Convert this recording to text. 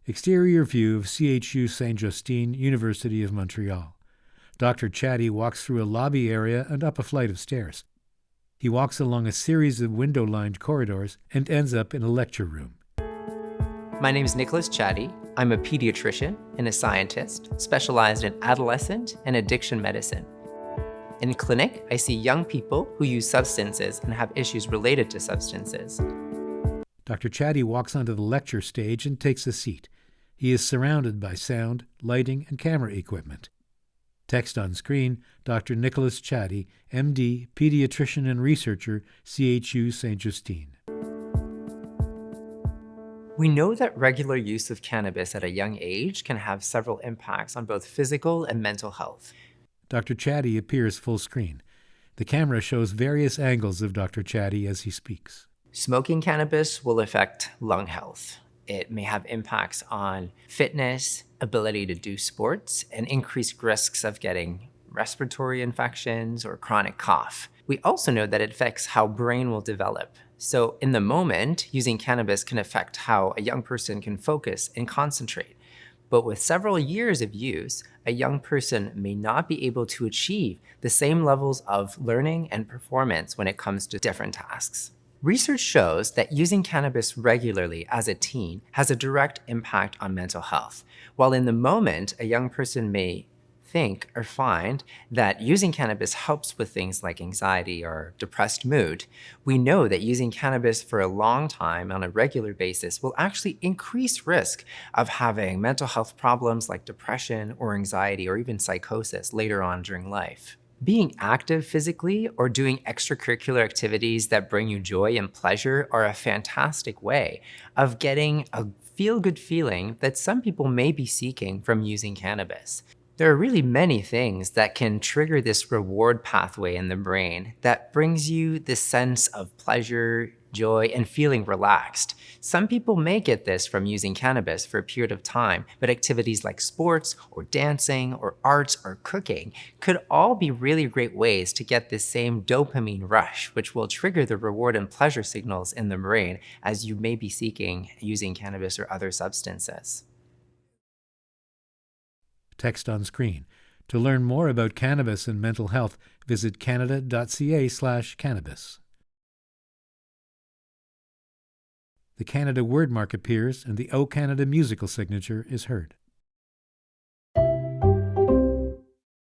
Exterior view of CHU Saint-Justine, University of Montreal. Dr. Chadi walks through a lobby area and up a flight of stairs. He walks along a series of window-lined corridors and ends up in a lecture room. My name is Nicholas Chadi. I'm a pediatrician and a scientist specialized in adolescent and addiction medicine. In clinic, I see young people who use substances and have issues related to substances. Dr. Chadi walks onto the lecture stage and takes a seat. He is surrounded by sound, lighting, and camera equipment. Text on screen, Dr. Nicholas Chadi, MD, pediatrician and researcher, CHU Saint-Justine. We know that regular use of cannabis at a young age can have several impacts on both physical and mental health. Dr. Chadi appears full screen. The camera shows various angles of Dr. Chadi as he speaks. Smoking cannabis will affect lung health. It may have impacts on fitness, ability to do sports, and increased risks of getting respiratory infections or chronic cough. We also know that it affects how brain will develop. So in the moment, using cannabis can affect how a young person can focus and concentrate. But with several years of use, a young person may not be able to achieve the same levels of learning and performance when it comes to different tasks. Research shows that using cannabis regularly as a teen has a direct impact on mental health. While in the moment, a young person may think or find that using cannabis helps with things like anxiety or depressed mood, we know that using cannabis for a long time on a regular basis will actually increase risk of having mental health problems like depression or anxiety or even psychosis later on during life. Being active physically or doing extracurricular activities that bring you joy and pleasure are a fantastic way of getting a feel-good feeling that some people may be seeking from using cannabis. There are really many things that can trigger this reward pathway in the brain that brings you this sense of pleasure, joy, and feeling relaxed. Some people may get this from using cannabis for a period of time, but activities like sports or dancing or arts or cooking could all be really great ways to get this same dopamine rush, which will trigger the reward and pleasure signals in the brain as you may be seeking using cannabis or other substances. Text on screen. To learn more about cannabis and mental health, visit canada.ca/cannabis. The Canada wordmark appears and the O Canada musical signature is heard.